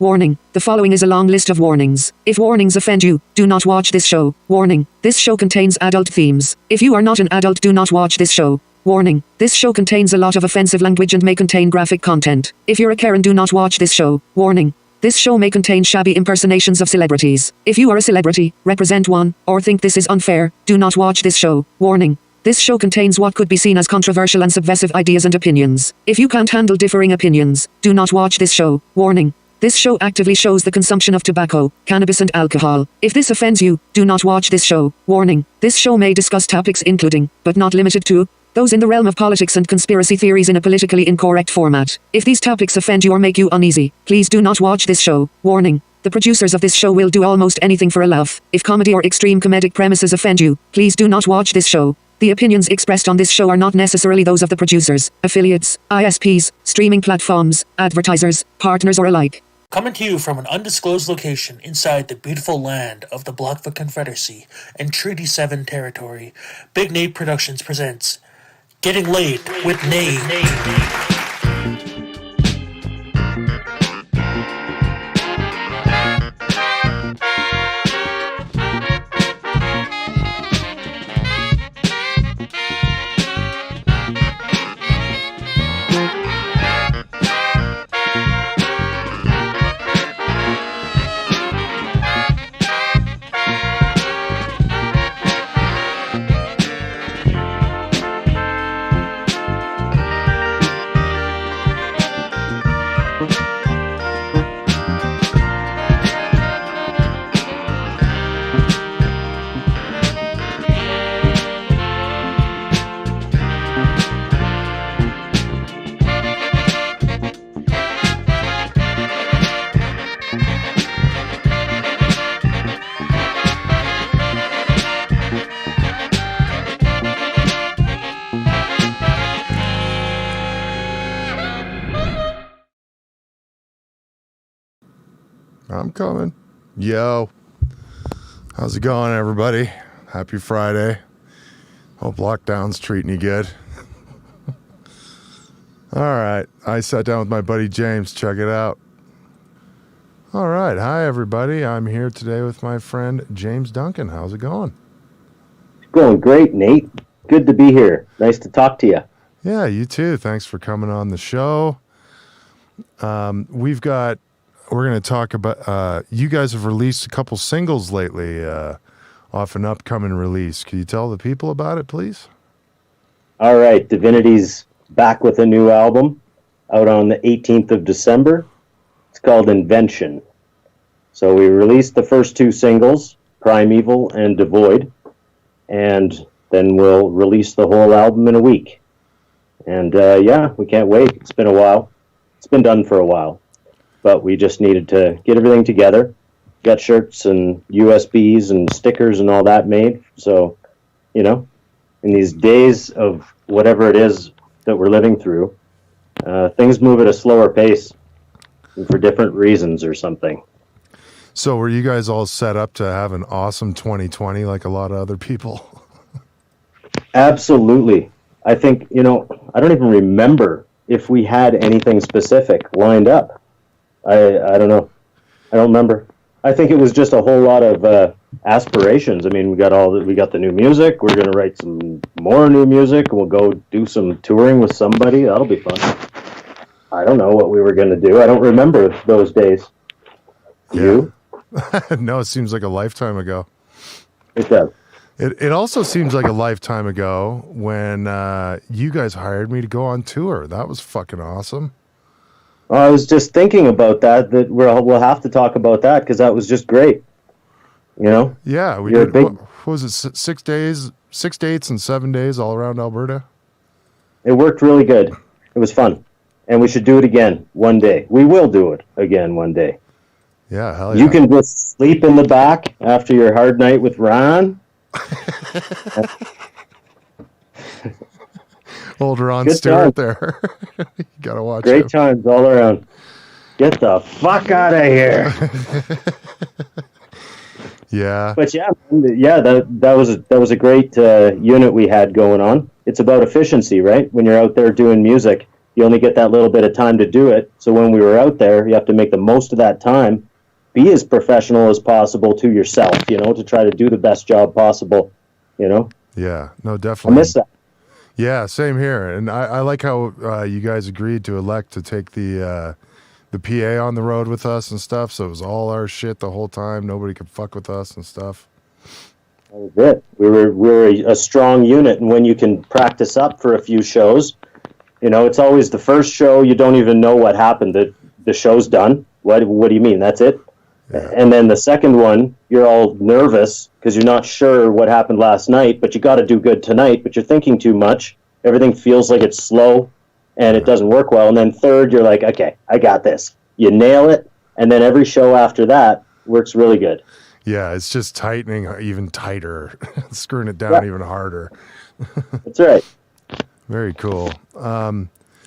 Warning, the following is a long list of warnings. If warnings offend you, do not watch this show. Warning, this show contains adult themes. If you are not an adult, do not watch this show. Warning, this show contains a lot of offensive language and may contain graphic content. If you're a Karen, do not watch this show. Warning, this show may contain shabby impersonations of celebrities. If you are a celebrity, represent one, or think this is unfair, do not watch this show. Warning, this show contains what could be seen as controversial and subversive ideas and opinions. If you can't handle differing opinions, do not watch this show. Warning, this show actively shows the consumption of tobacco, cannabis and alcohol. If this offends you, do not watch this show. Warning, this show may discuss topics including, but not limited to, those in the realm of politics and conspiracy theories in a politically incorrect format. If these topics offend you or make you uneasy, please do not watch this show. Warning, the producers of this show will do almost anything for a laugh. If comedy or extreme comedic premises offend you, please do not watch this show. The opinions expressed on this show are not necessarily those of the producers, affiliates, ISPs, streaming platforms, advertisers, partners or alike. Coming to you from an undisclosed location inside the beautiful land of the Blackfoot Confederacy and Treaty 7 territory, Big Nate Productions presents Getting Laid with Nate. I'm coming. Yo. How's it going, everybody? Happy Friday. Hope lockdown's treating you good. All right. I sat down with my buddy James. Check it out. All right. Hi, everybody. I'm here today with my friend James Duncan. How's it going? It's going great, Nate. Good to be here. Nice to talk to you. Yeah, you too. Thanks for coming on the show. We're going to talk about, you guys have released a couple singles lately off an upcoming release. Can you tell the people about it, please? All right. Divinity's back with a new album out on the 18th of December. It's called Invention. So we released the first two singles, Primeval and Devoid, and then we'll release the whole album in a week. And we can't wait. It's been a while. It's been done for a while. But we just needed to get everything together. Got shirts and USBs and stickers and all that made. So, in these days of whatever it is that we're living through, things move at a slower pace for different reasons or something. So were you guys all set up to have an awesome 2020 like a lot of other people? Absolutely. I think, I don't even remember if we had anything specific lined up. I don't know. I don't remember. I think it was just a whole lot of aspirations. I mean, we got the new music. We're going to write some more new music. We'll go do some touring with somebody. That'll be fun. I don't know what we were going to do. I don't remember those days. You? No, it seems like a lifetime ago. It does. It also seems like a lifetime ago when you guys hired me to go on tour. That was fucking awesome. I was just thinking about that we'll have to talk about that because that was just great. Yeah, we did. What was it? 6 days, 6 dates and 7 days all around Alberta. It worked really good. It was fun, and we should do it again one day. We will do it again one day. Yeah, hell yeah. You can just sleep in the back after your hard night with Ron. Old Ron Stewart there. You gotta watch Great him. times all around. Get the fuck out of here. Yeah. But that was a great unit we had going on. It's about efficiency, right? When you're out there doing music, You only get that little bit of time to do it. So when we were out there, you have to make the most of that time, be as professional as possible to yourself, to try to do the best job possible, Yeah, no, I definitely. miss that. Yeah, same here. And I like how you guys agreed to elect to take the PA on the road with us and stuff. So it was all our shit the whole time. Nobody could fuck with us and stuff. That was it. We were a strong unit, and when you can practice up for a few shows, it's always the first show you don't even know what happened. The show's done. What do you mean? That's it? Yeah. And then the second one, you're all nervous because you're not sure what happened last night, but you got to do good tonight, but you're thinking too much. Everything feels like it's slow and it doesn't work well. And then third, you're like, okay, I got this. You nail it. And then every show after that works really good. Yeah, it's just tightening even tighter, screwing it down even harder. That's right. Very cool.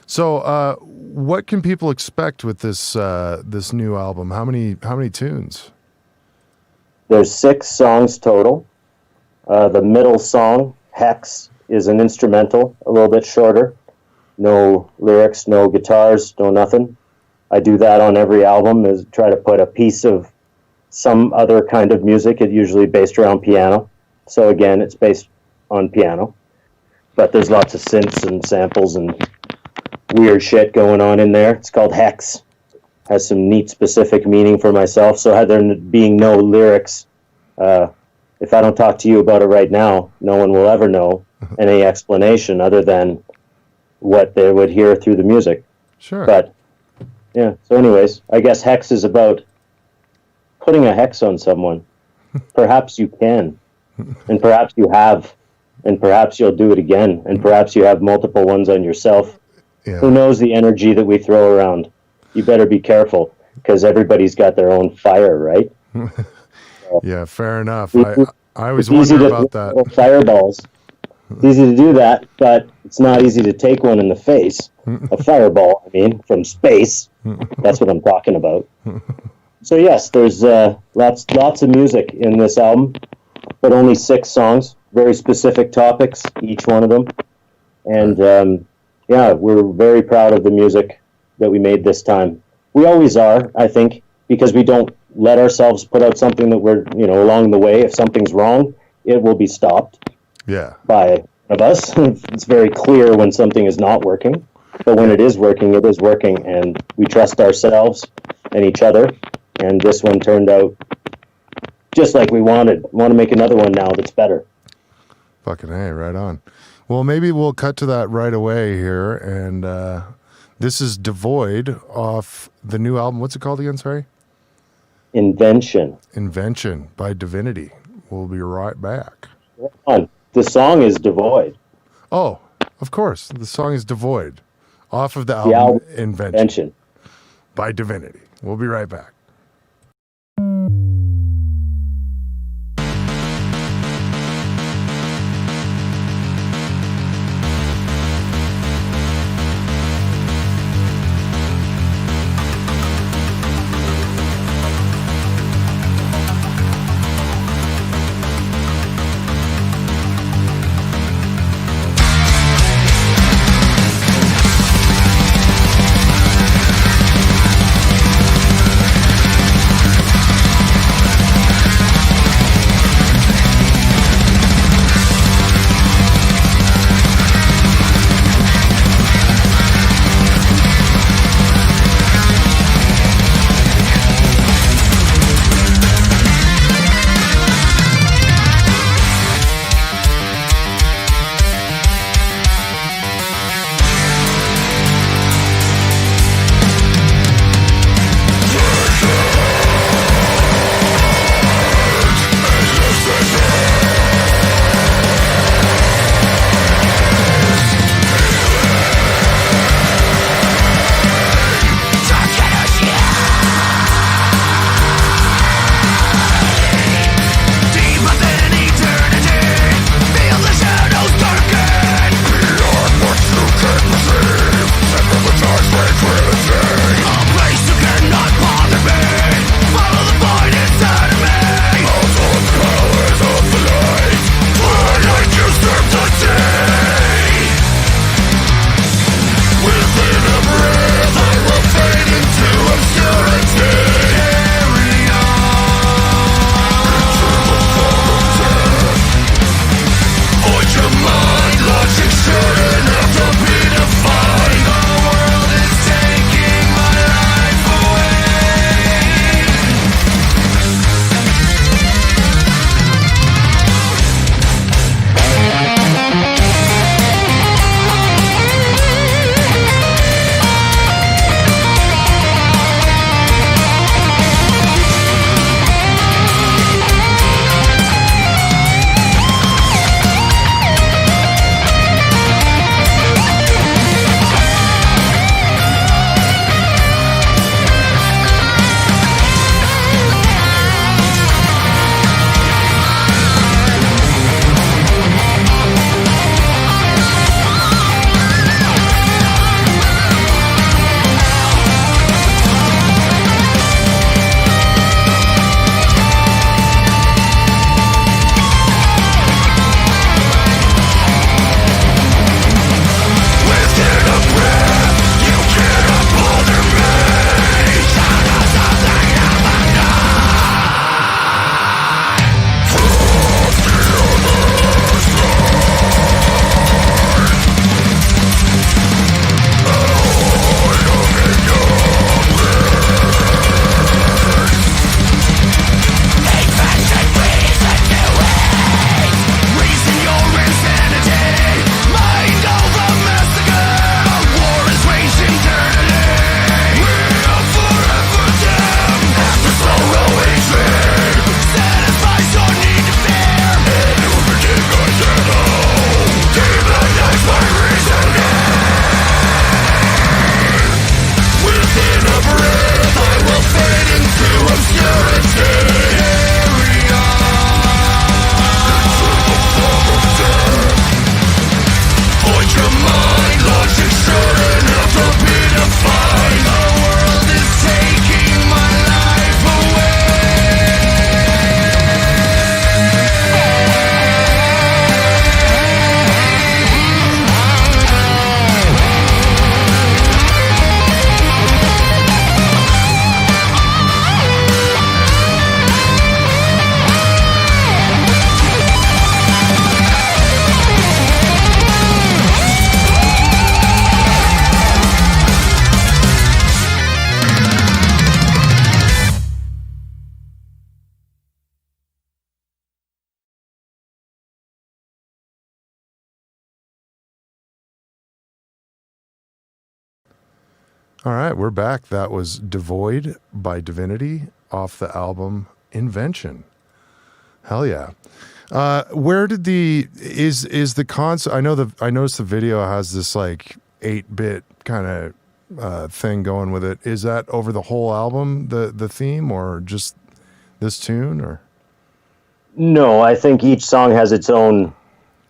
So what can people expect with this this new album? How many tunes? There's 6 songs total. The middle song, Hex, is an instrumental, a little bit shorter. No lyrics, no guitars, no nothing. I do that on every album, is try to put a piece of some other kind of music. It's usually based around piano. So again, it's based on piano. But there's lots of synths and samples and weird shit going on in there. It's called Hex. Has some neat specific meaning for myself. So had there being no lyrics, if I don't talk to you about it right now, no one will ever know any explanation other than what they would hear through the music. Sure. But yeah, so anyways, I guess Hex is about putting a hex on someone. Perhaps you can, and perhaps you have, and perhaps you'll do it again, and perhaps you have multiple ones on yourself. Yeah. Who knows the energy that we throw around? You better be careful, because everybody's got their own fire, right? Yeah, fair enough. It's I always easy wonder to about that. throw fireballs. It's easy to do that, but it's not easy to take one in the face. A fireball, from space. That's what I'm talking about. So yes, there's lots of music in this album, but only 6 songs, very specific topics, each one of them. And we're very proud of the music that we made this time. We always are, I think, because we don't let ourselves put out something that we're, along the way. If something's wrong, it will be stopped. Yeah. By one of us. It's very clear when something is not working, but when it is working, and we trust ourselves and each other. And this one turned out just like we wanted. Want to make another one now that's better. Fucking A, right on. Well, maybe we'll cut to that right away here. And this is Devoid off the new album. What's it called again? Sorry? Invention by Divinity. We'll be right back. The song is Devoid. Oh, of course. The song is Devoid off of the album Invention by Divinity. We'll be right back. All right, we're back. That was Devoid by Divinity off the album Invention. Hell yeah. Where did is the concept? I noticed the video has this like 8-bit kind of thing going with it. Is that over the whole album, the theme, or just this tune, or? No, I think each song has its own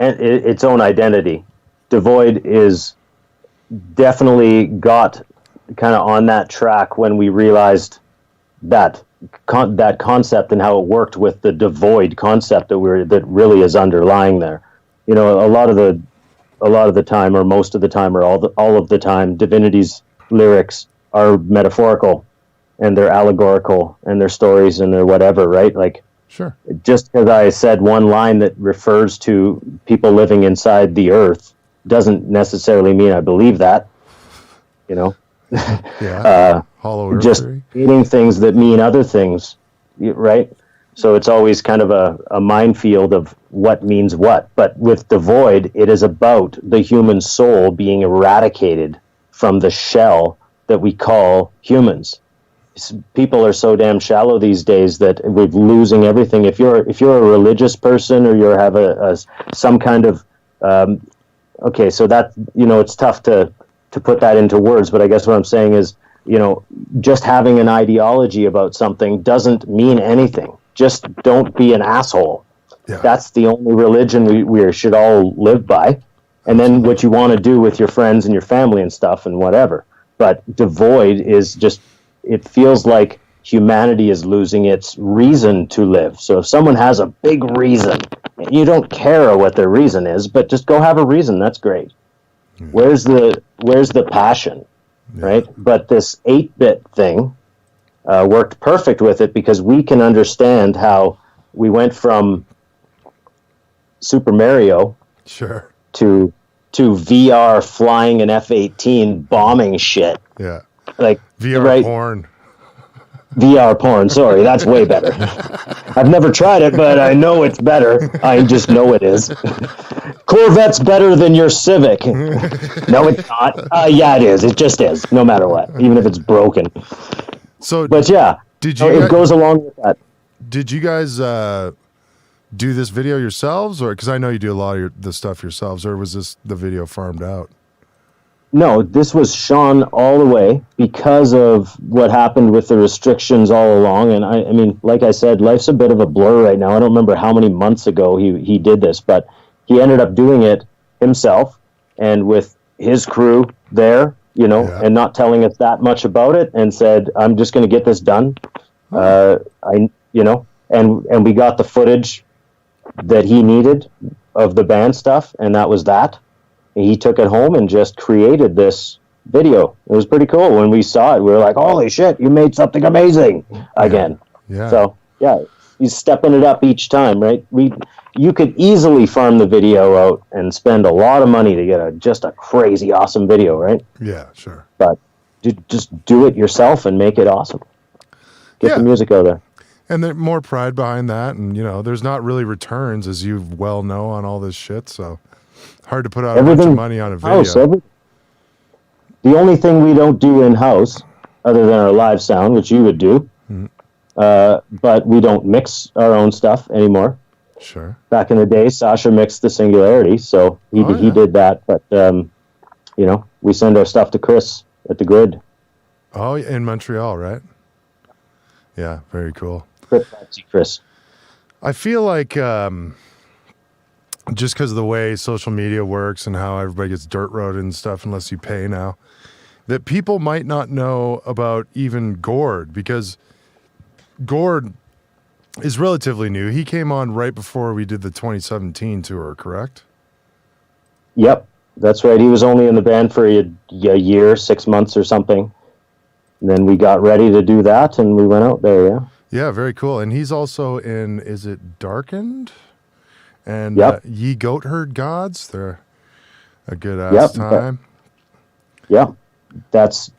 identity. Devoid is definitely got kind of on that track when we realized that concept and how it worked with the devoid concept that really is underlying there. You know, a lot of the time, or most of the time, or all of the time, Divinity's lyrics are metaphorical and they're allegorical and they're stories and they're whatever, right? Like, sure. Just because I said one line that refers to people living inside the earth doesn't necessarily mean I believe that, you know? Yeah. Hollow Earth just theory. eating things that mean other things, right? So it's always kind of a minefield of what means what. But with Devoid, it is about the human soul being eradicated from the shell that we call humans. People are so damn shallow these days that we're losing everything. If you're a religious person, or you have some kind of okay, so that, you know, it's tough to put that into words, but I guess what I'm saying is, you know, just having an ideology about something doesn't mean anything. Just don't be an asshole. Yeah. That's the only religion we should all live by. And then what you want to do with your friends and your family and stuff and whatever. But Devoid is just, it feels like humanity is losing its reason to live. So if someone has a big reason, you don't care what their reason is, but just go have a reason. That's great. Where's the passion, right? But this 8-bit thing worked perfect with it, because we can understand how we went from Super Mario, sure, to VR flying an F-18 bombing shit. Yeah, like VR right? porn. VR porn, sorry, that's way better. I've never tried it, but I know it's better. I just know it is. Corvette's better than your Civic. No, it's not. Yeah, it is. It just is, no matter what, even if it's broken. So, but yeah, it goes along with that. Did you guys do this video yourselves, or because I know you do a lot of the stuff yourselves, or was this the video farmed out? No, this was Sean all the way because of what happened with the restrictions all along. And I mean, like I said, life's a bit of a blur right now. I don't remember how many months ago he did this, but he ended up doing it himself and with his crew there, you know, and not telling us that much about it, and said, I'm just going to get this done. And we got the footage that he needed of the band stuff, and that was that. He took it home and just created this video. It was pretty cool. When we saw it, we were like, holy shit, you made something amazing again. Yeah. So, yeah, he's stepping it up each time, right? You could easily farm the video out and spend a lot of money to get just a crazy, awesome video, right? Yeah, sure. But just do it yourself and make it awesome. Get the music out there. And there's more pride behind that. And, you know, there's not really returns, as you well know, on all this shit, so... Hard to put out a bunch of money on a video. The only thing we don't do in-house, other than our live sound, which you would do, but we don't mix our own stuff anymore. Sure. Back in the day, Sasha mixed the Singularity, so he did that. But, you know, we send our stuff to Chris at the Grid. Oh, in Montreal, right? Yeah, very cool. Chris. I feel like... just because of the way social media works and how everybody gets dirt roaded and stuff, unless you pay now, that people might not know about even Gord, because Gord is relatively new. He came on right before we did the 2017 tour, correct? Yep, that's right. He was only in the band for a year, 6 months or something. And then we got ready to do that, and we went out there, yeah. Yeah, very cool. And he's also in, is it Darkened? And Ye Goat Herd Gods, they're a good ass time. That's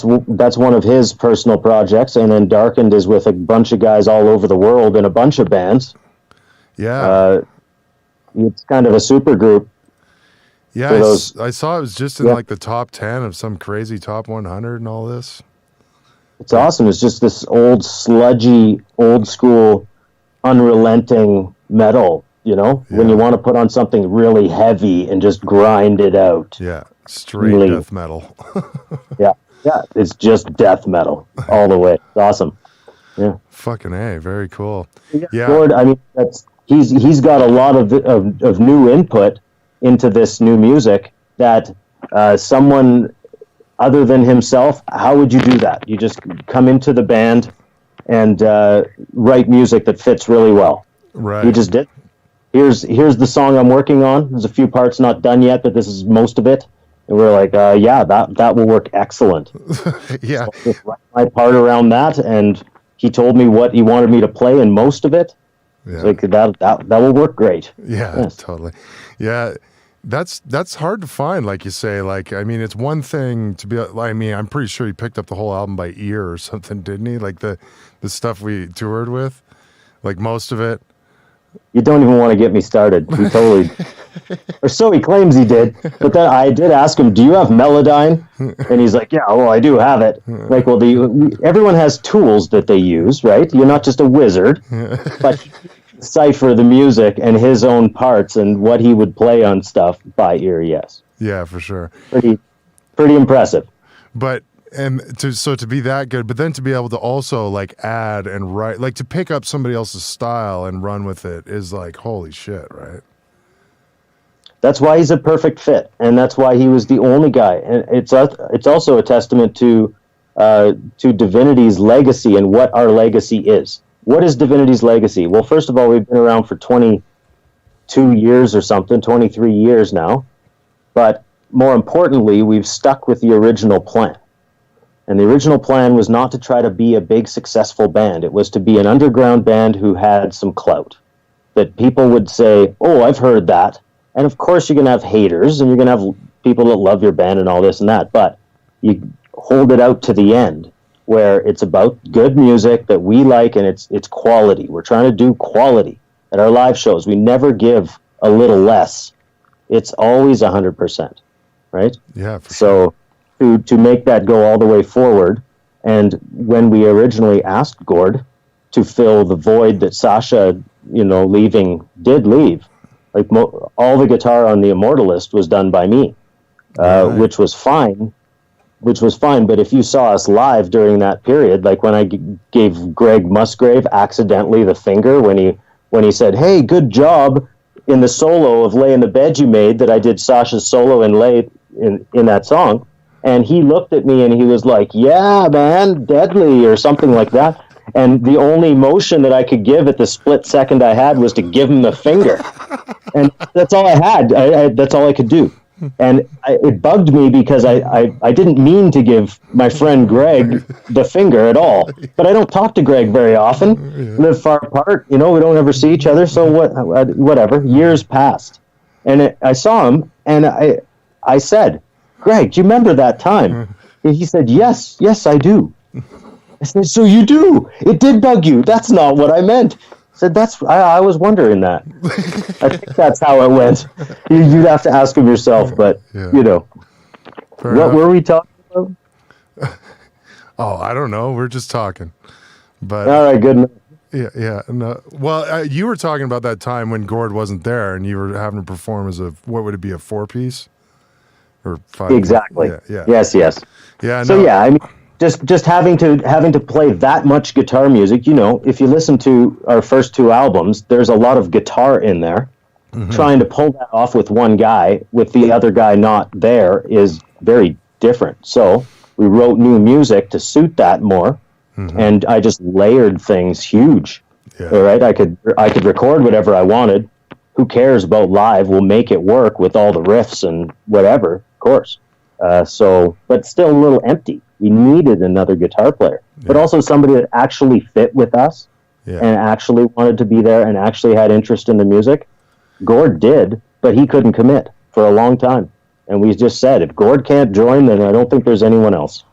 one of his personal projects, and then Darkened is with a bunch of guys all over the world in a bunch of bands. Yeah, it's kind of a super group. Yeah, for those. I saw it was just in like the top 10 of some crazy top 100 and all this. It's awesome. It's just this old, sludgy, old school, unrelenting metal, when you want to put on something really heavy and just grind it out. Yeah, straight death metal. Yeah, it's just death metal all the way. It's awesome. Yeah. Fucking A, very cool. Yeah. Gord, I mean, he's got a lot of new input into this new music that someone other than himself, how would you do that? You just come into the band and write music that fits really well. Right. He just did. Here's the song I'm working on. There's a few parts not done yet, but this is most of it. And we're like, that will work excellent. Yeah. So just write my part around that, and he told me what he wanted me to play in most of it. Yeah. Like that will work great. Yeah, yes. Totally. Yeah. That's hard to find, like you say. Like, I mean, it's one thing to be. I mean, I'm pretty sure he picked up the whole album by ear or something, didn't he? Like the stuff we toured with, like most of it. You don't even want to get me started. He totally, or so he claims he did. But then I did ask him, "Do you have Melodyne?" And he's like, "Yeah, well, I do have it." Like, well, everyone has tools that they use, right? You're not just a wizard, but decipher the music and his own parts and what he would play on stuff by ear. Yes. Yeah, for sure. Pretty impressive. But to be that good, but then to be able to also like add and write, like to pick up somebody else's style and run with it is like holy shit, right? That's why he's a perfect fit, and that's why he was the only guy. And it's also a testament to Divinity's legacy and what our legacy is. What is Divinity's legacy? Well, first of all, we've been around for 22 years or something, 23 years now. But more importantly, we've stuck with the original plan. And the original plan was not to try to be a big, successful band. It was to be an underground band who had some clout. That people would say, oh, I've heard that. And of course you're going to have haters, and you're going to have people that love your band and all this and that. But you hold it out to the end, where it's about good music that we like, and it's quality. We're trying to do quality at our live shows. We never give a little less. It's always 100%, right? Yeah. So to make that go all the way forward, and when we originally asked Gord to fill the void that Sasha, did leave, like all the guitar on the Immortalist was done by me, right. which was fine. But if you saw us live during that period, like when I gave Greg Musgrave accidentally the finger when he said, "Hey, good job in the solo of Lay in the Bed you made," that I did Sasha's solo and Lay in that song, and he looked at me and he was like, "Yeah, man, deadly," or something like that. And the only motion that I could give at the split second I had was to give him the finger, and that's all I had. That's all I could do. And it bugged me because I didn't mean to give my friend Greg the finger at all. But I don't talk to Greg very often. Yeah. Live far apart. We don't ever see each other. So whatever. Years passed. And I saw him, and I said, "Greg, do you remember that time?" And he said, yes, I do. I said, "So you do? It did bug you. That's not what I meant." I said, I was wondering that. I think that's how it went. You'd have to ask him yourself, but, what were we talking about? Oh, I don't know. We're just talking. But all right, good enough. Yeah. No. Well, you were talking about that time when Gord wasn't there and you were having to perform as what would it be, a 4-piece? Or 5? Exactly. Yeah. Yes. Yeah. So, no. I mean, just having to play that much guitar music, if you listen to our first 2 albums, there's a lot of guitar in there. Mm-hmm. Trying to pull that off with one guy, with the other guy not there, is very different. So we wrote new music to suit that more, and I just layered things huge. Yeah. All right, I could record whatever I wanted. Who cares about live? We'll make it work with all the riffs and whatever, of course. But still a little empty. We needed another guitar player, but also somebody that actually fit with us and actually wanted to be there and actually had interest in the music. Gord did, but he couldn't commit for a long time. And we just said, if Gord can't join, then I don't think there's anyone else.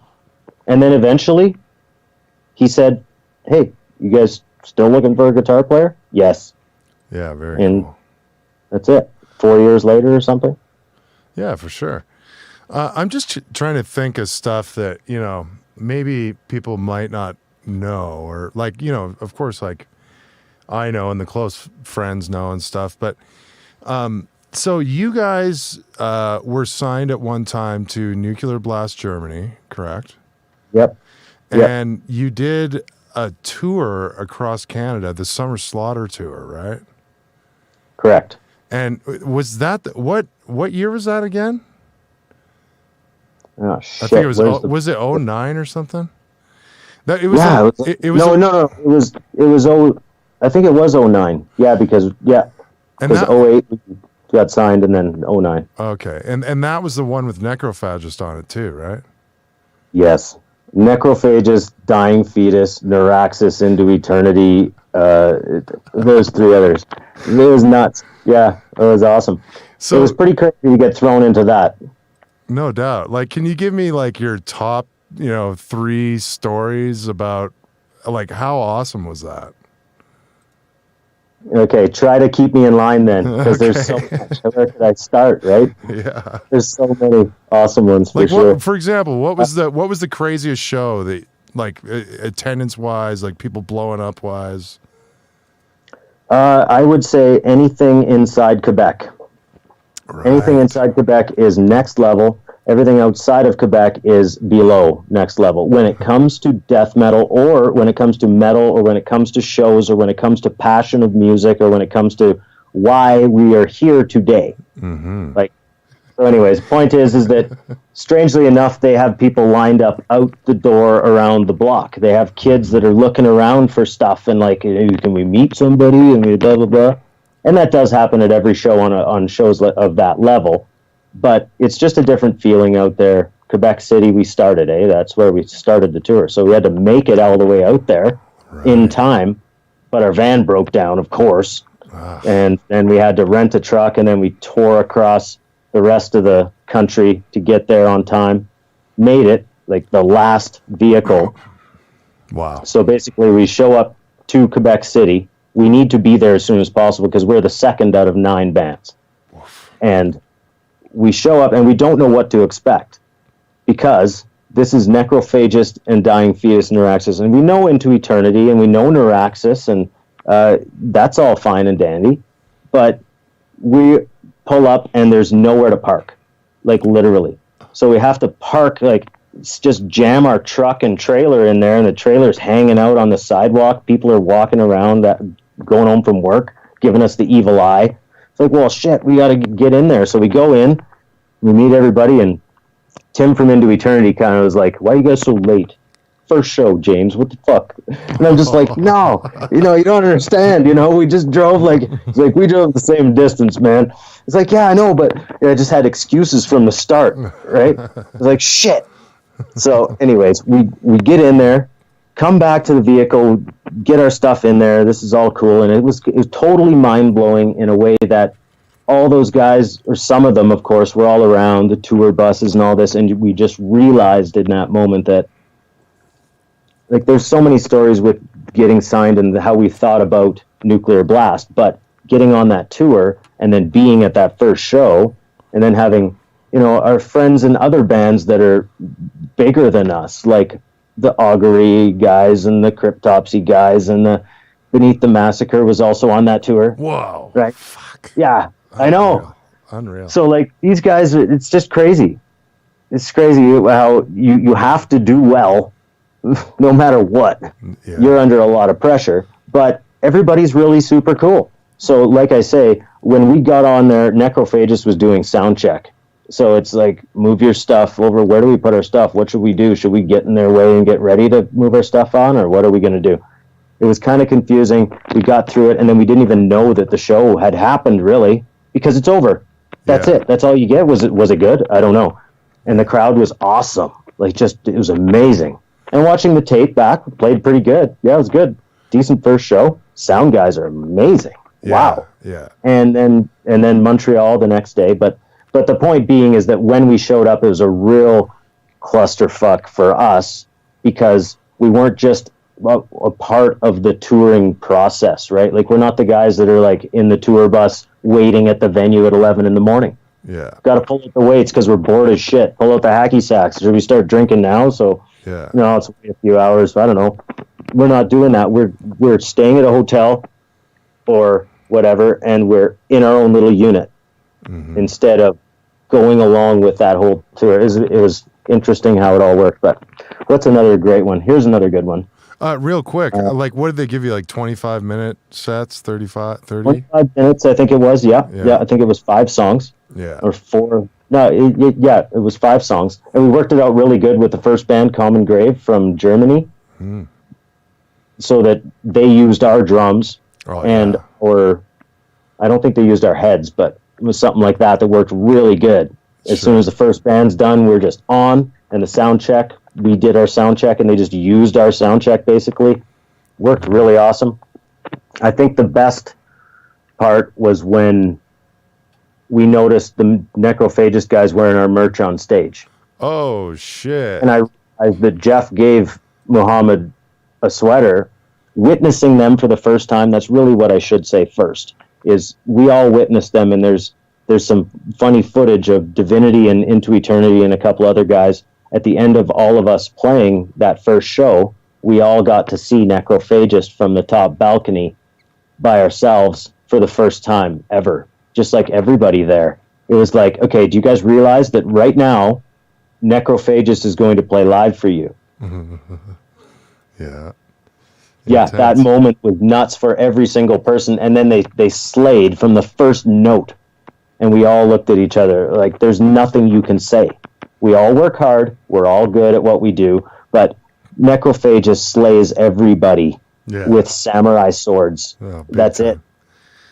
And then eventually he said, "Hey, you guys still looking for a guitar player?" Yes. Yeah, very and cool. That's it. 4 years later or something. Yeah, for sure. I'm just trying to think of stuff that, maybe people might not know, or like, of course, like I know and the close friends know and stuff. But so you guys were signed at one time to Nuclear Blast Germany, correct? Yep. And you did a tour across Canada, the Summer Slaughter tour, right? Correct. And was that what year was that again? Oh shit! I think it was it 09 or something? That it was. Yeah, It was no. It was I think it was 09. Yeah, because and 08 we got signed, and then 09. Okay, and that was the one with Necrophagist on it too, right? Yes, Necrophagist, Dying Fetus, Neuraxis into Eternity. Those three others. It was nuts. Yeah, it was awesome. So it was pretty crazy to get thrown into that. No doubt. Like, can you give me like your top, 3 stories about like how awesome was that? Okay, try to keep me in line then, because there's so much. Where could I start, right? Yeah. There's so many awesome ones for sure. For example, what was the craziest show that, like, attendance wise, like people blowing up wise? I would say anything inside Quebec. Right. Anything inside Quebec is next level. Everything outside of Quebec is below next level. When it comes to death metal, or when it comes to metal, or when it comes to shows, or when it comes to passion of music, or when it comes to why we are here today. Mm-hmm. So anyways, point is that strangely enough, they have people lined up out the door around the block. They have kids that are looking around for stuff and like, can we meet somebody? And we blah, blah, blah. And that does happen at every show on shows of that level. But it's just a different feeling out there. Quebec City, we started, That's where we started the tour. So we had to make it all the way out there in time. But our van broke down, of course. And then we had to rent a truck, and then we tore across the rest of the country to get there on time. Made it, like the last vehicle. Wow. So basically we show up to Quebec City. We need to be there as soon as possible because we're the second out of 9 bands. And we show up and we don't know what to expect, because this is Necrophagist and Dying Fetus Neuraxis. And we know Into Eternity and we know Neuraxis, and that's all fine and dandy. But we pull up and there's nowhere to park, like literally. So we have to park, like just jam our truck and trailer in there, and the trailer's hanging out on the sidewalk. People are walking around, going home from work, giving us the evil eye. It's like, well, shit, we got to get in there. So we go in, we meet everybody, and Tim from Into Eternity kind of was like, why are you guys so late? First show, James, what the fuck? And I'm just like, no, you don't understand, we just drove we drove the same distance, man. It's like, yeah, I know, but I just had excuses from the start, right? It's like, shit. So anyways, we get in there, come back to the vehicle, get our stuff in there. This is all cool. And it was totally mind-blowing in a way that all those guys, or some of them, of course, were all around the tour buses and all this. And we just realized in that moment that, like, there's so many stories with getting signed and how we thought about Nuclear Blast, but getting on that tour and then being at that first show and then having, our friends in other bands that are bigger than us, like the Augury guys and the Cryptopsy guys, and the Beneath the Massacre was also on that tour. Whoa. Right? Fuck. Yeah, I know. Unreal. So, like, these guys, it's just crazy. It's crazy how you have to do well no matter what. Yeah. You're under a lot of pressure, but everybody's really super cool. So, like I say, when we got on there, Necrophagist was doing sound check. So it's like, move your stuff over. Where do we put our stuff? What should we do? Should we get in their way and get ready to move our stuff on, or what are we going to do? It was kind of confusing. We got through it, and then we didn't even know that the show had happened, really, because it's over. That's it. That's all you get. Was it good? I don't know. And the crowd was awesome. It was amazing. And watching the tape back, played pretty good. Yeah, it was good. Decent first show. Sound guys are amazing. Yeah, wow. Yeah. And then Montreal the next day. But the point being is that when we showed up, it was a real clusterfuck for us, because we weren't just a part of the touring process, right? Like, we're not the guys that are like in the tour bus waiting at the venue at 11 in the morning. Yeah. Got to pull out the weights because we're bored as shit. Pull out the hacky sacks. Should we start drinking now? So, Yeah. no, it's wait a few hours. I don't know. We're not doing that. We're staying at a hotel or whatever, and we're in our own little unit instead of going along with that whole tour. It was interesting how it all worked. But what's another great one? Here's another good one. Real quick, like, what did they give you? Like 25-minute sets, 35, 30? 25 minutes, I think it was. Yeah. I think it was 5 songs. Yeah. Or 4. No, it was 5 songs. And we worked it out really good with the first band, Common Grave, from Germany. So that they used our drums or I don't think they used our heads, but it was something like that worked really good. As soon as the first band's done, we're just on, and the sound check, we did our sound check, and they just used our sound check, basically. Worked really awesome. I think the best part was when we noticed the Necrophagist guys wearing our merch on stage. Oh, shit. And I realized that Jeff gave Muhammad a sweater. Witnessing them for the first time, that's really what I should say first, is we all witnessed them, and there's some funny footage of Divinity and Into Eternity and a couple other guys. At the end of all of us playing that first show, we all got to see Necrophagist from the top balcony by ourselves for the first time ever, just like everybody there. It was like, okay, do you guys realize that right now Necrophagist is going to play live for you? Yeah. Yeah, Intense. that moment was nuts for every single person. And then they slayed from the first note. And we all looked at each other like, there's nothing you can say. We all work hard. We're all good at what we do. But Necrophagist slays everybody with samurai swords. Oh, that's time. it.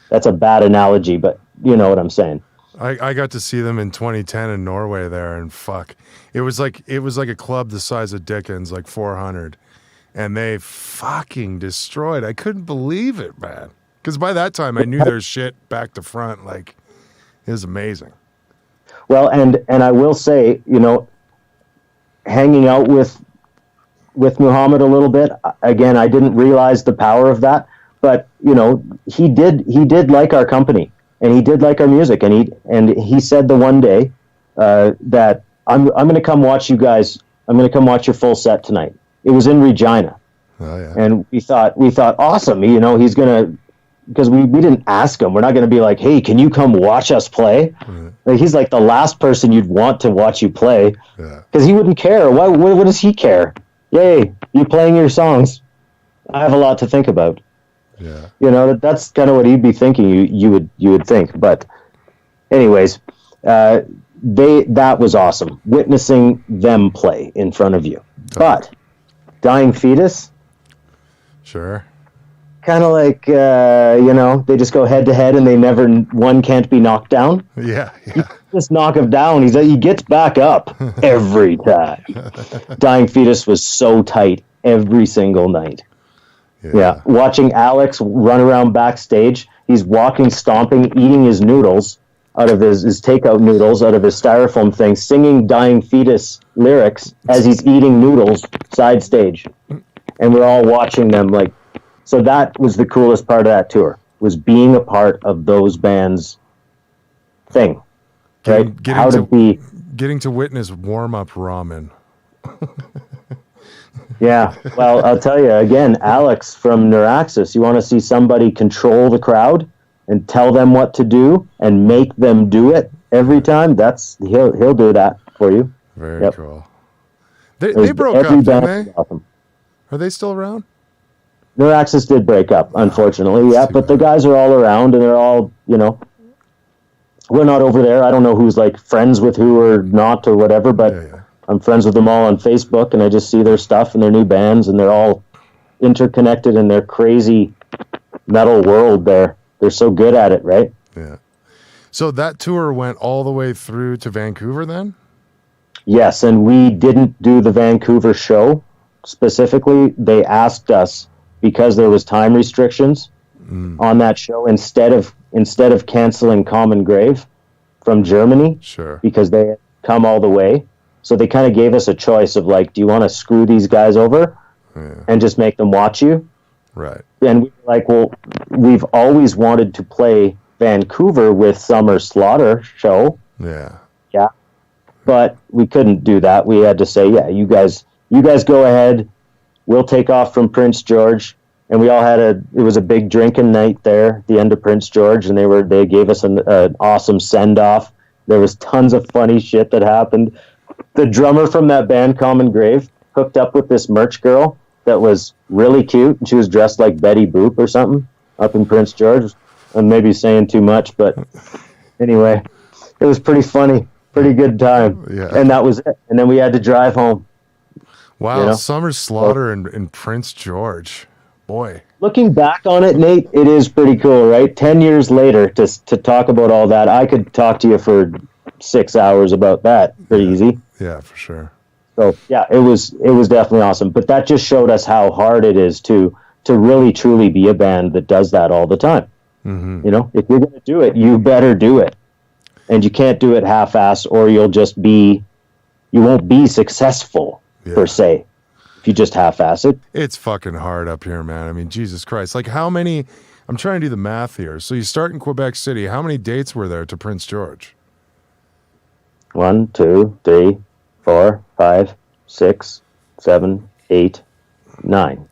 That's a bad analogy, but you know what I'm saying. I got to see them in 2010 in Norway there, and fuck, it was like a club the size of Dickens, like 400, and they fucking destroyed. I couldn't believe it, man. Because by that time I knew their shit back to front. Like, it was amazing. Well, and I will say, you know, hanging out with Muhammad a little bit, again, I didn't realize the power of that, but you know, he did like our company, and he did like our music, and he said the one day that I'm going to come watch you guys. I'm going to come watch your full set tonight. It was in Regina. Oh, yeah. And we thought awesome, you know, he's going to, because we didn't ask him. We're not going to be like, hey, can you come watch us play? Like, he's like the last person you'd want to watch you play, because he wouldn't care. What does he care? Yay, you playing your songs. I have a lot to think about. Yeah. You know, that's kind of what he'd be thinking. You would think. But anyways, that was awesome, witnessing them play in front of you. But Dying Fetus, sure, kind of like you know, they just go head to head, and one can't be knocked down. Yeah. You just knock him down. He gets back up every time. Dying Fetus was so tight every single night. Yeah. Watching Alex run around backstage, he's walking, stomping, eating his noodles out of his takeout noodles out of his styrofoam thing, singing Dying Fetus lyrics as he's eating noodles side stage. And we're all watching them like, so that was the coolest part of that tour, was being a part of those bands' thing. Right? Getting to witness warm-up ramen. Yeah, well, I'll tell you again, Alex from Neuraxis, you want to see somebody control the crowd and tell them what to do and make them do it every time? He'll do that for you. Very cool. They broke up, didn't they? Awesome. Are they still around? Neuraxis did break up, unfortunately. Yeah, but the guys are all around, and they're all, you know, we're not over there. I don't know who's like friends with who or not or whatever, but I'm friends with them all on Facebook, and I just see their stuff and their new bands, and they're all interconnected in their crazy metal world there. They're so good at it, right? Yeah. So that tour went all the way through to Vancouver then? Yes, and we didn't do the Vancouver show specifically. They asked us, because there was time restrictions on that show, instead of canceling Common Grave from Germany, because they had come all the way. So they kind of gave us a choice of like, do you want to screw these guys over and just make them watch you? Right. And we were like, well, we've always wanted to play Vancouver with Summer Slaughter show. Yeah. Yeah. But we couldn't do that. We had to say, yeah, you guys go ahead. We'll take off from Prince George. And we all had it was a big drinking night there at the end of Prince George, and they gave us an awesome send off. There was tons of funny shit that happened. The drummer from that band, Common Grave, hooked up with this merch girl that was really cute, and she was dressed like Betty Boop or something up in Prince George. I'm maybe saying too much, but anyway, it was pretty funny, pretty good time. Yeah. And that was it. And then we had to drive home. Wow, You know? Summer Slaughter in Prince George. Boy. Looking back on it, Nate, it is pretty cool, right? 10 years later, to talk about all that, I could talk to you for 6 hours about that pretty easy. Yeah, for sure. So yeah, it was definitely awesome. But that just showed us how hard it is to really truly be a band that does that all the time. Mm-hmm. You know, if you're going to do it, you better do it, and you can't do it half-ass, or you won't be successful per se if you just half-ass it. It's fucking hard up here, man. I mean, Jesus Christ! Like, how many? I'm trying to do the math here. So you start in Quebec City. How many dates were there to Prince George? 1, 2, 3, 4, 5, 6, 7, 8, 9.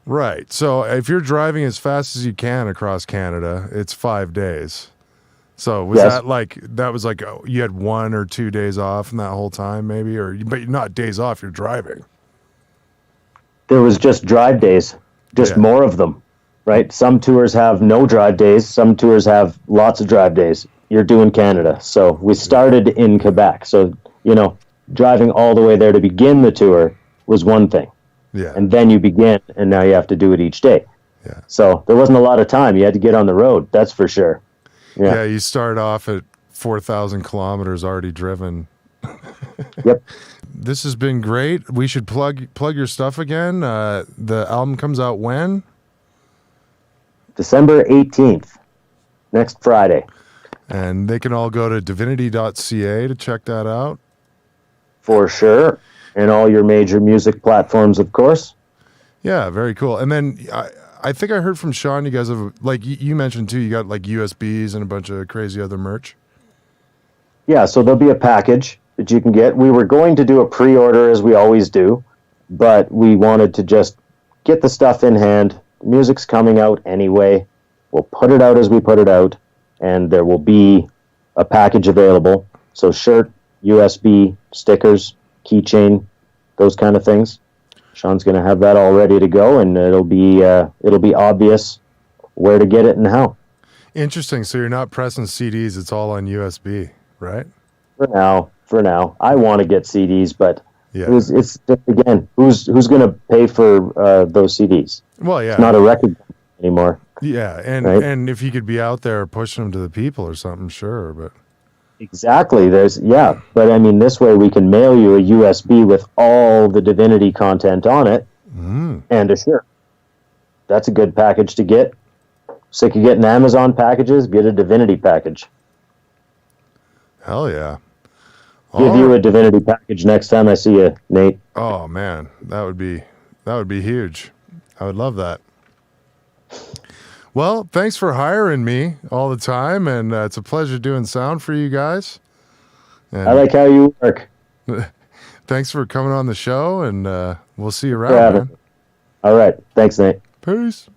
Right. So if you're driving as fast as you can across Canada, it's 5 days. So was that like you had 1 or 2 days off in that whole time, maybe, but not days off. You're driving. There was just drive days, just more of them, right? Some tours have no drive days. Some tours have lots of drive days. You're doing Canada. So we started in Quebec. So, driving all the way there to begin the tour was one thing. Yeah. And then you begin, and now you have to do it each day. Yeah. So there wasn't a lot of time. You had to get on the road. That's for sure. Yeah. You start off at 4,000 kilometers already driven. Yep. This has been great. We should plug your stuff again. The album comes out when? December 18th, next Friday. And they can all go to divinity.ca to check that out. For sure. And all your major music platforms, of course. Yeah, very cool. And then I think I heard from Sean, you guys have, like you mentioned too, you got like USBs and a bunch of crazy other merch. Yeah, so there'll be a package that you can get. We were going to do a pre-order as we always do, but we wanted to just get the stuff in hand. The music's coming out anyway. We'll put it out as we put it out, and there will be a package available. So shirt, USB, stickers, keychain, those kind of things. Sean's going to have that all ready to go, and it'll be obvious where to get it and how. Interesting. So you're not pressing CDs; it's all on USB, right? For now, I want to get CDs, but yeah, it's just, again, who's going to pay for those CDs? Well, yeah, it's not a record anymore. Yeah, and right? And if you could be out there pushing them to the people or something, sure, but. Exactly. But I mean, this way we can mail you a USB with all the Divinity content on it and a shirt. That's a good package to get. Sick of getting Amazon packages? Get a Divinity package. Hell yeah. Give you a Divinity package next time I see you, Nate. Oh man, that would be huge. I would love that. Well, thanks for hiring me all the time, and it's a pleasure doing sound for you guys. And I like how you work. Thanks for coming on the show, and we'll see you around, man. All right. Thanks, Nate. Peace.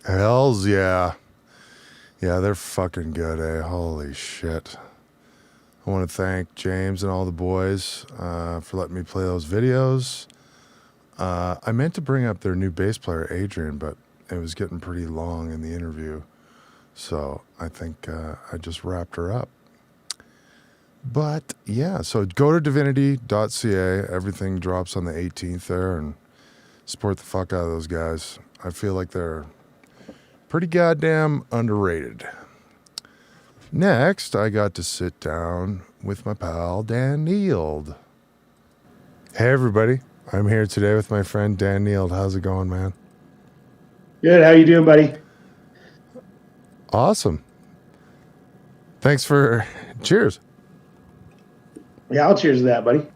Hells yeah. Yeah, they're fucking good, eh? Holy shit. I want to thank James and all the boys for letting me play those videos. I meant to bring up their new bass player, Adrian, but it was getting pretty long in the interview. So I think I just wrapped her up. But yeah, so go to divinity.ca. Everything drops on the 18th there, and support the fuck out of those guys. I feel like they're pretty goddamn underrated. Next, I got to sit down with my pal, Dan Neild. Hey, everybody. I'm here today with my friend, Dan Neild. How's it going, man? Good. How you doing, buddy? Awesome. Thanks for... Cheers. Yeah, I'll cheers to that, buddy.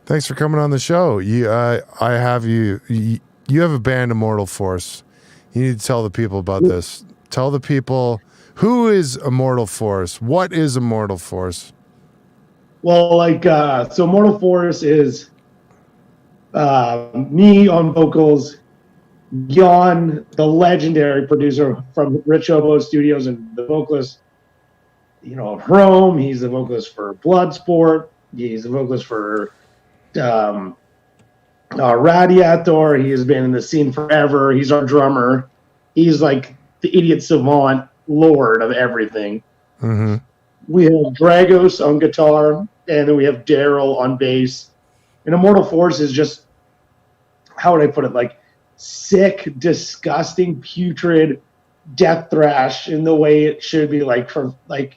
Thanks for coming on the show. I have you have a band, Immortal Force. You need to tell the people about this. Tell the people, who is Immortal Force? What is Immortal Force? Well, so Immortal Force is me on vocals, Jan, the legendary producer from Rich Oboe Studios and the vocalist, of Rome. He's the vocalist for Bloodsport. He's the vocalist for Radiator. He has been in the scene forever. He's our drummer. He's like the idiot savant lord of everything. Mm-hmm. We have Dragos on guitar, and then we have Daryl on bass. And Immortal Force is just, how would I put it, like sick, disgusting, putrid death thrash in the way it should be, like from like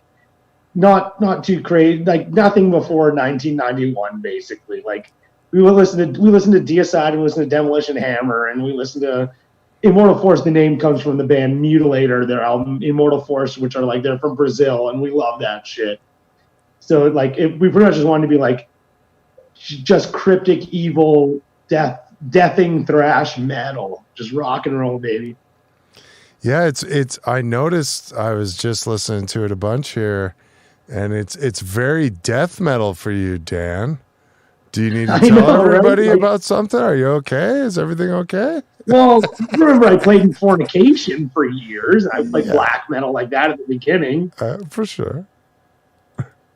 not too crazy, like nothing before 1991, basically. Like we listen to Deicide, and we listen to Demolition Hammer, and we listen to Immortal Force. The name comes from the band Mutilator, their album Immortal Force, which are like, they're from Brazil, and we love that shit. So like we pretty much just wanted to be like just cryptic, evil, deathing thrash metal, just rock and roll, baby. Yeah, it's I noticed, I was just listening to it a bunch here, and it's very death metal for you, Dan. Do you need to tell everybody about something? Are you okay? Is everything okay? Well, remember I played in Fornication for years. I played black metal like that at the beginning. For sure.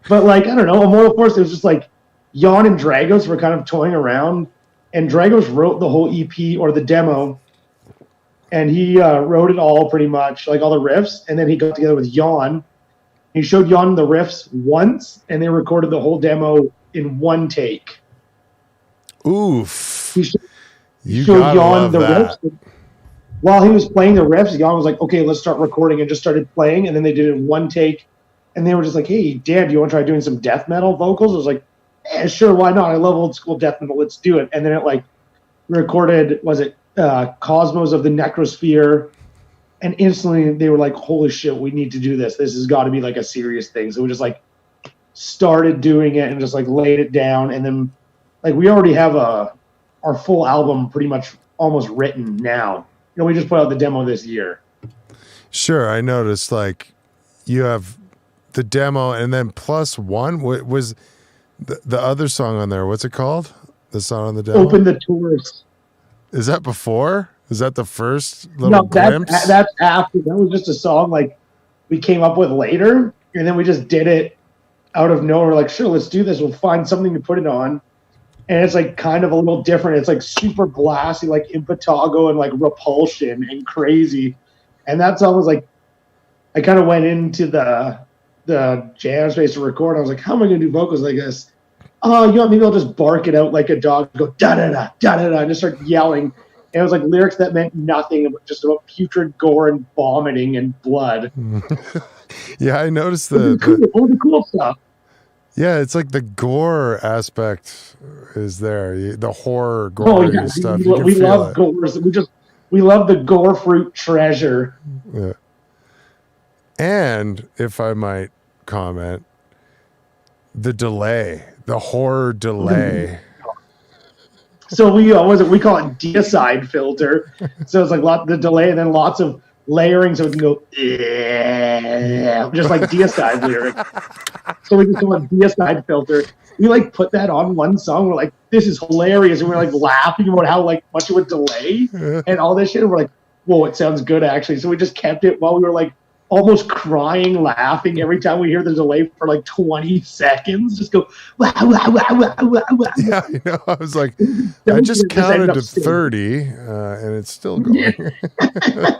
But like, I don't know, Immortal Force, it was just like Jan and Dragos were kind of toying around, and Dragos wrote the whole EP or the demo, and he wrote it all pretty much, like all the riffs, and then he got together with Jan. He showed Jan the riffs once, and they recorded the whole demo in one take. Oof. He showed gotta Jan love the that. riffs. While he was playing the riffs, Jan was like, okay, let's start recording, and just started playing, and then they did it in one take, and they were just like, hey, Dan, do you want to try doing some death metal vocals? I was like, sure, why not? I love old school death metal, let's do it. And then it like recorded, Cosmos of the Necrosphere, and instantly they were like, holy shit, we need to do this. This has got to be like a serious thing. So we just like started doing it and just like laid it down, and then like we already have our full album pretty much almost written now. We just put out the demo this year. Sure, I noticed like you have the demo, and then plus one. What was the other song on there? What's it called? The song on the demo? Open the Tours. Is that before? Is that the first little glimpse? That's after. That was just a song like we came up with later, and then we just did it out of nowhere. Like, sure, let's do this. We'll find something to put it on. And it's like kind of a little different. It's like super blasty, like Impetigo and like Repulsion and crazy. And that song was like, I kind of went into the jam space to record. I was like, how am I going to do vocals like this? Oh, maybe I'll just bark it out like a dog, go da-da-da, da-da-da, and just start yelling. And it was like lyrics that meant nothing, but just about putrid gore and vomiting and blood. Yeah, I noticed all the cool stuff. Yeah, it's like the gore aspect is there. The horror gore stuff. We love gore. We love the gore fruit treasure. Yeah. And if I might comment, the horror delay. So we call it Deicide filter. So it's like the delay and then lots of layering, so we can go just like Deicide lyric. So we can do a Deicide filter. We like put that on one song. We're like, this is hilarious, and we're like laughing about how like much it would delay and all this shit. And we're like, whoa, it sounds good actually. So we just kept it while we were like almost crying, laughing every time we hear the delay for like 20 seconds. Just go, wow, wow, wow, wow, wow, wow. Yeah, I was like, I just counted to 30, and it's still going.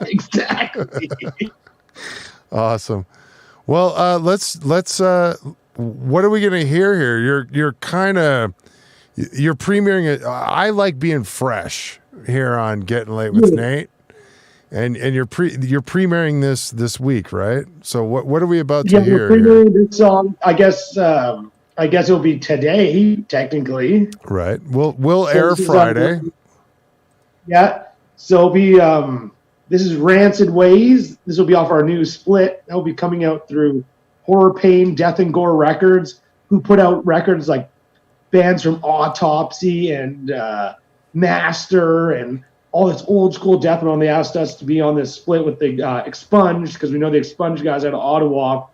Exactly. Awesome. Well, let's. What are we going to hear here? You're premiering it. I like being fresh here on Getting Late with Nate, and you're premiering this week, right? So what are we about to hear? Yeah, we're premiering this song. I guess it'll be today, technically. Right. We'll air Friday. Yeah. So it'll be this is Rancid Ways. This will be off our new split. That will be coming out through Horror Pain, Death and Gore Records, who put out records like bands from Autopsy and Master and all this old school death metal. And they asked us to be on this split with the Expunged, because we know the Expunged guys out of Ottawa,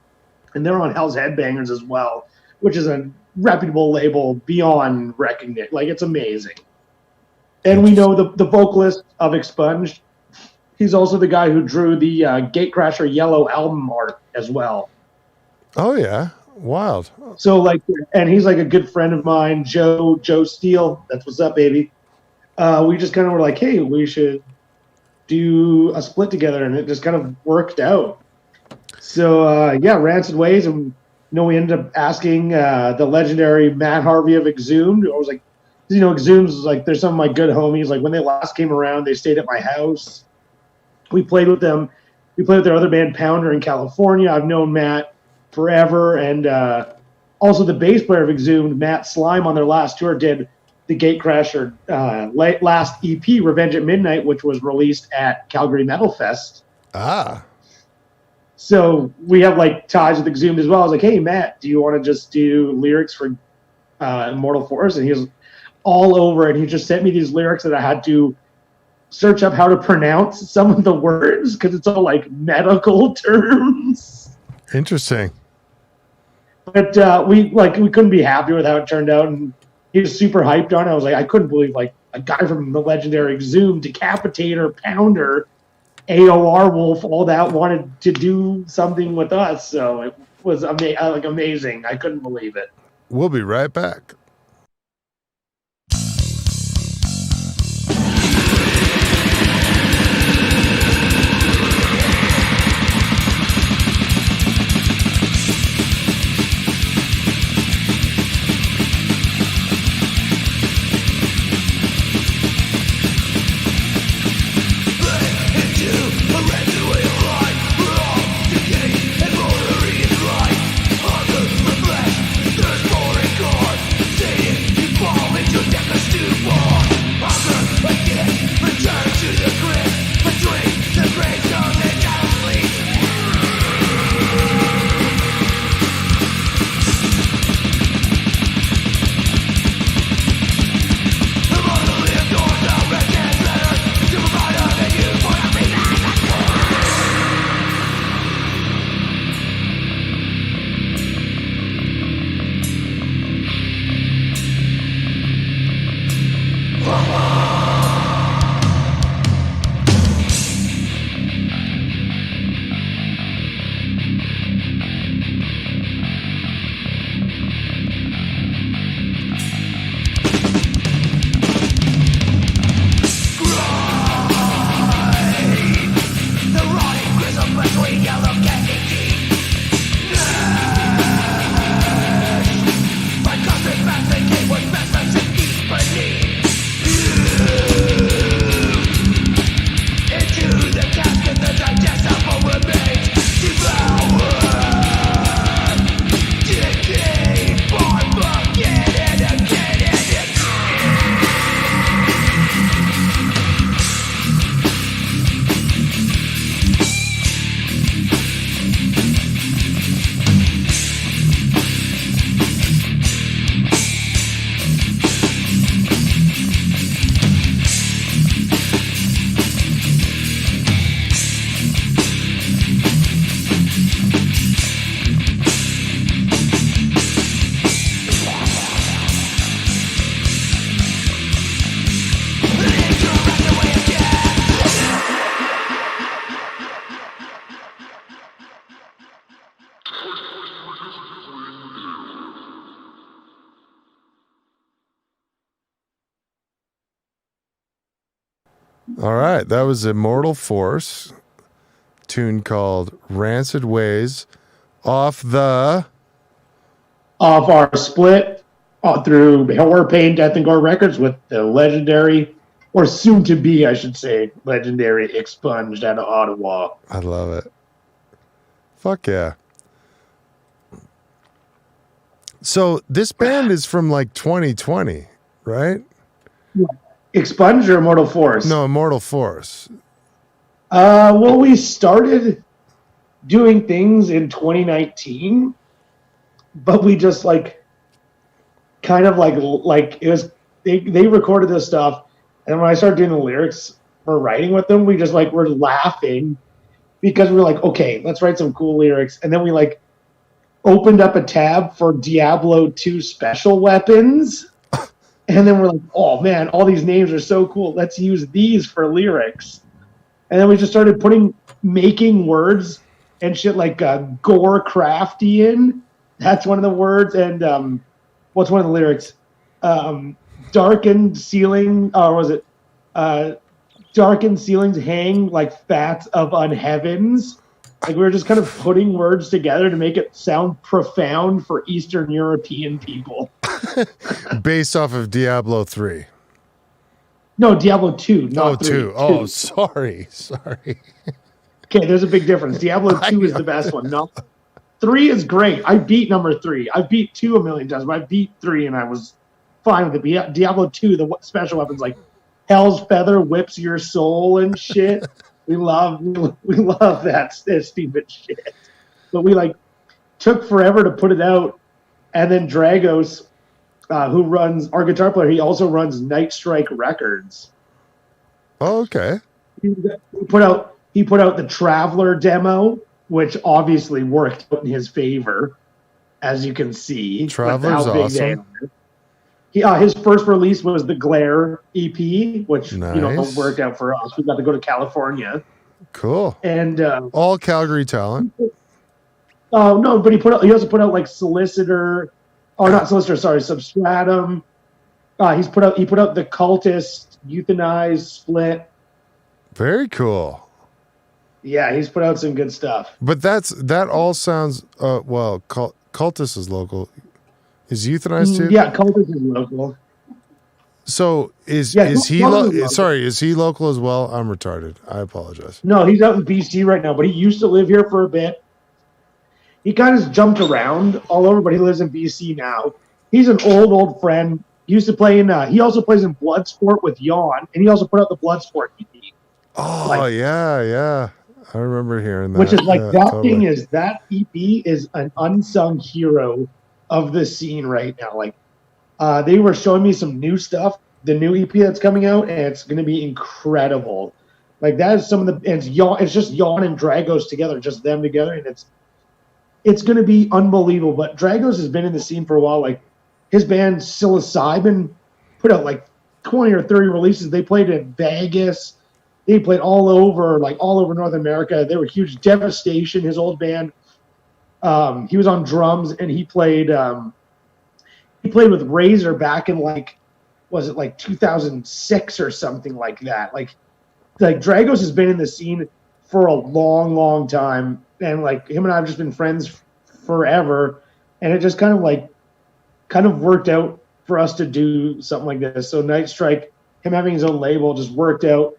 and they're on Hell's Headbangers as well, which is a reputable label beyond recognition. Like, it's amazing. And we know the vocalist of Expunged. He's also the guy who drew the Gatecrasher Yellow album art as well. Oh yeah, wild. So like, and he's like a good friend of mine, Joe Steele. That's what's up, baby. We just kind of were like, hey, we should do a split together, and it just kind of worked out. So yeah, Rancid Ways, and we ended up asking the legendary Matt Harvey of Exhumed. I was like, Exhumed is like, they're some of my good homies. Like, when they last came around, they stayed at my house. We played with them. We played with their other band, Pounder, in California. I've known Matt forever. And also the bass player of Exhumed, Matt Slime, on their last tour did the Gatecrasher last EP, Revenge at Midnight, which was released at Calgary Metal Fest. Ah. So we have like ties with Exhumed as well. I was like, hey, Matt, do you want to just do lyrics for Immortal Force? And he was all over it. He just sent me these lyrics that I had to search up how to pronounce some of the words, because it's all like medical terms. Interesting. But we couldn't be happy with how it turned out, and he was super hyped on it. I was like, I couldn't believe like a guy from the legendary Exhumed, Decapitator, Pounder, AOR Wolf, all that wanted to do something with us. So it was amazing. I couldn't believe it. We'll be right back. There's more in God. All right, that was Immortal Force, tune called Rancid Ways, off Of our split through Horror, Pain, Death, and Gore Records with the legendary, or soon to be, I should say, legendary Expunged out of Ottawa. I love it. Fuck yeah. So this band is from like 2020, right? Expunged or Immortal Force? No, Immortal Force. Well, we started doing things in 2019, but we just like kind of like it was they recorded this stuff, and when I started doing the lyrics for writing with them, we just like were laughing because we were like, okay, let's write some cool lyrics, and then we like opened up a tab for Diablo 2 special weapons. And then we're like, oh man, all these names are so cool. Let's use these for lyrics. And then we just started making words and shit like gore craftian. That's one of the words. And what's one of the lyrics? Darkened ceiling, or was it darkened ceilings hang like fats of unheavens? Like we were just kind of putting words together to make it sound profound for Eastern European people. Based off of Diablo 3. No, Diablo 2, not 3. 2. Oh, sorry. Okay, there's a big difference. Diablo 2 is the best one. No, 3 is great. I beat number 3. I beat 2 a million times, but I beat 3 and I was fine with it. Diablo 2, the special weapons like Hell's Feather whips your soul and shit. We love that stupid shit. But we like took forever to put it out, and then Dragos, who runs our guitar player, he also runs Night Strike Records. Oh, okay. He put out the Traveler demo, which obviously worked out in his favor, as you can see. Traveler's awesome. His first release was the Glare EP, which nice. Worked out for us. We got to go to California. Cool. And all Calgary talent. Oh no, but he also put out like Solicitor, or not Solicitor, sorry, Substratum. He put out the Cultist, Euthanized, Split. Very cool. Yeah, he's put out some good stuff. But that all sounds well. Cultist is local. Is Euthanized too? Yeah, Cultist is local. So is he sorry? Is he local as well? I'm retarded. I apologize. No, he's out in BC right now, but he used to live here for a bit. He kind of jumped around all over, but he lives in BC now. He's an old friend. He used to play in. He also plays in Bloodsport with Yawn, and he also put out the Bloodsport EP. Oh yeah. I remember hearing that. Which is like that totally. thing is that EP is an unsung hero of the scene right now. Like they were showing me some new stuff, the new EP that's coming out, and it's going to be incredible. Like that is some of the. It's Yawn. It's just Yawn and Dragos together, just them together, and it's going to be unbelievable. But Dragos has been in the scene for a while. Like his band Psilocybin put out like 20 or 30 releases. They played in Vegas. They played all over North America. They were huge. Devastation, his old band. He was on drums, and he played with Razor back in was it 2006 or something like that. Like Dragos has been in the scene for a long, long time, and like him and I have just been friends forever, and it just kind of worked out for us to do something like this. So Night Strike, him having his own label, just worked out.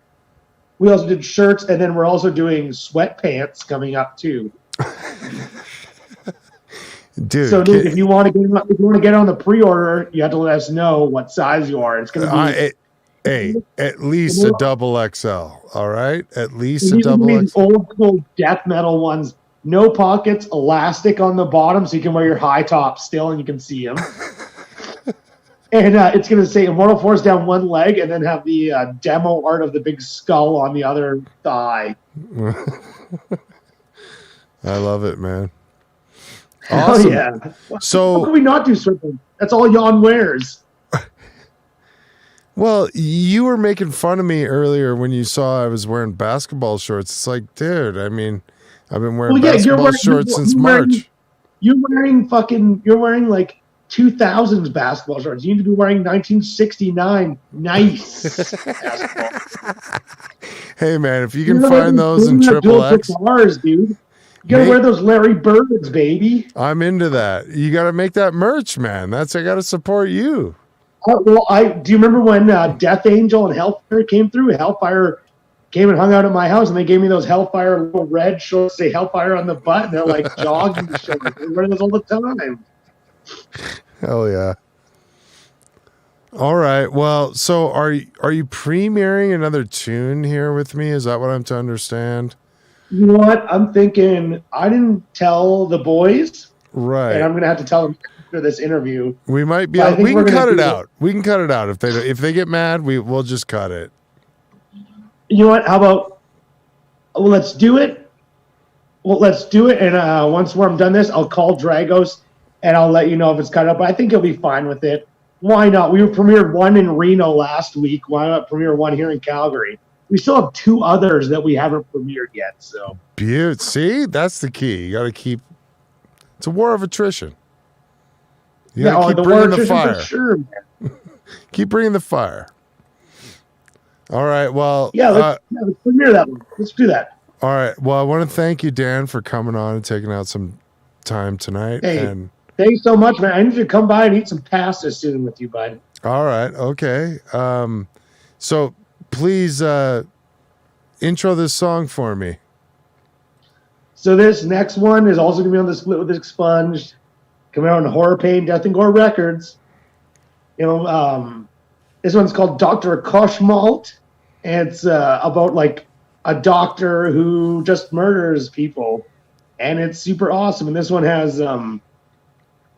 We also did shirts, and then we're also doing sweatpants coming up too. Dude, so if you want to get on the pre-order, you have to let us know what size you are. It's going to be at least a double XL. All right, at least a double XL. Old school death metal ones, no pockets, elastic on the bottom, so you can wear your high top still, and you can see them. And it's going to say Immortal Force down one leg, and then have the demo art of the big skull on the other thigh. I love it, man. Awesome. Hell yeah. So how can we not do swimming? That's all Jan wears. Well, you were making fun of me earlier when you saw I was wearing basketball shorts. It's like, dude, I mean, I've been wearing basketball shorts since March. You're wearing like 2000s basketball shorts. You need to be wearing 1969 nice basketball. Hey man, if you can find those in triple X, guitars, dude. You gotta wear those Larry Birds, baby. I'm into that. You got to make that merch, man. I got to support you. Well, do you remember when Death Angel and Hellfire came through? Hellfire came and hung out at my house, and they gave me those Hellfire little red shorts, say Hellfire on the butt, and they're like jogging shorts. I wear those all the time. Hell yeah. All right. Well, so are you premiering another tune here with me? Is that what I'm to understand? You know what? I'm thinking I didn't tell the boys. Right. And I'm going to have to tell them after this interview. We might be we can cut it out. We can cut it out. If they get mad, we'll just cut it. You know what? How about let's do it. Well, let's do it. And once I'm done this, I'll call Dragos and I'll let you know if it's cut up. I think he'll be fine with it. Why not? We premiered one in Reno last week. Why not premiere one here in Calgary? We still have 2 others that we haven't premiered yet. So, see, that's the key. You got to keep. It's a war of attrition. You yeah, keep the bringing war the fire. For sure, man. Keep bringing the fire. All right. Well, let's premiere that one. Let's do that. All right. Well, I want to thank you, Dan, for coming on and taking out some time tonight. Hey, thanks so much, man. I need to come by and eat some pasta soon with you, bud. All right. Okay. So please intro this song for me. So this next one is also going to be on the Split with Expunged, coming out on Horror Pain, Death and Gore Records. You know, this one's called Dr. Koshmalt, and it's about like a doctor who just murders people, and it's super awesome. And this one has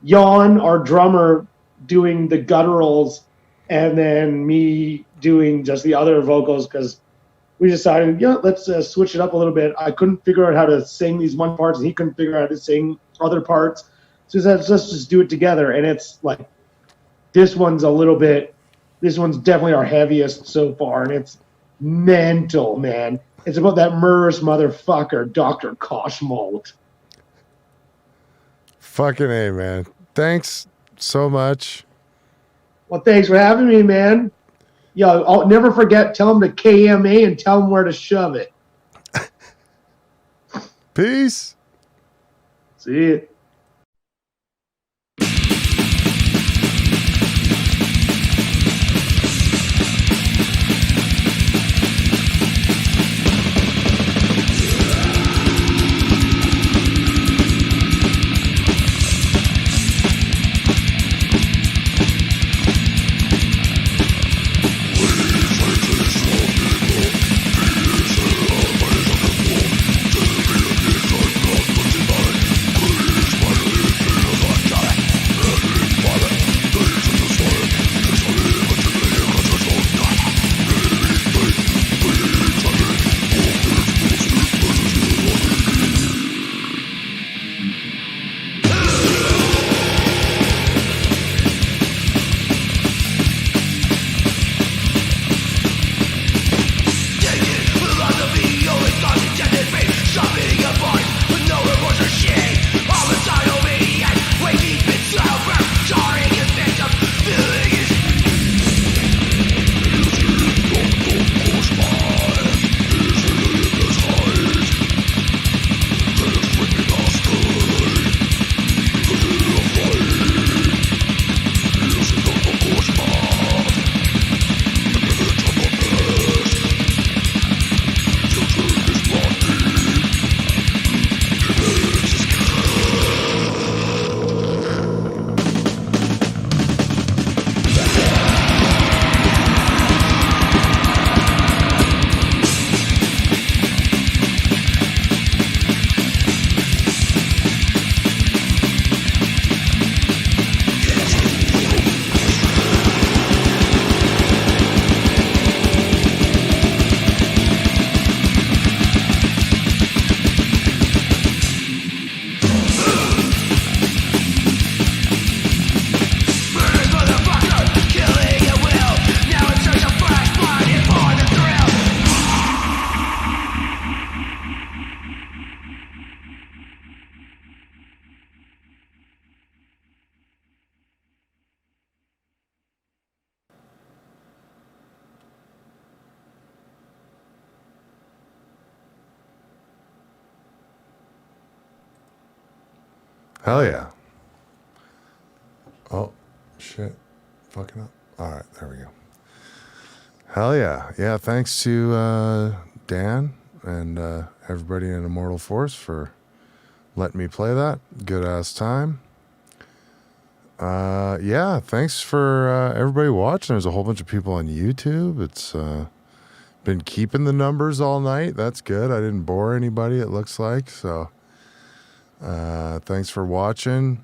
Jan, our drummer, doing the gutturals, and then me doing just the other vocals because we decided, let's switch it up a little bit. I couldn't figure out how to sing these one parts, and he couldn't figure out how to sing other parts. So we said, let's just do it together. And it's like, this one's definitely our heaviest so far, and it's mental, man. It's about that murderous motherfucker, Dr. Koshmalt. Fucking A, man. Thanks so much. Well, thanks for having me, man. Yo, I'll never forget, tell him to KMA and tell him where to shove it. Peace. See you. Hell yeah. Oh, shit. Fucking up. All right, there we go. Hell yeah. Yeah, thanks to Dan and everybody in Immortal Force for letting me play that. Good ass time. Yeah, thanks for everybody watching. There's a whole bunch of people on YouTube. It's been keeping the numbers all night. That's good. I didn't bore anybody, it looks like. So thanks for watching.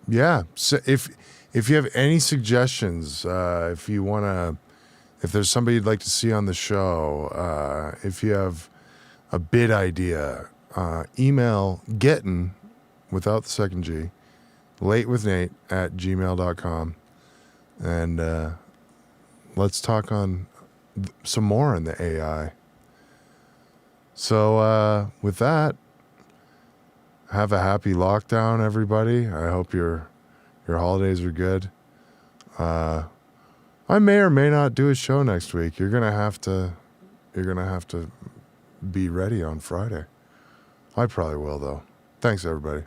Yeah, so if you have any suggestions, if you want to, if there's somebody you'd like to see on the show, if you have a bid idea, email GETTIN, without the second G, latewithnate@gmail.com, and let's talk on some more on the AI. So with that, have a happy lockdown, everybody. I hope your holidays are good. I may or may not do a show next week. You're gonna have to be ready on Friday. I probably will, though. Thanks, everybody.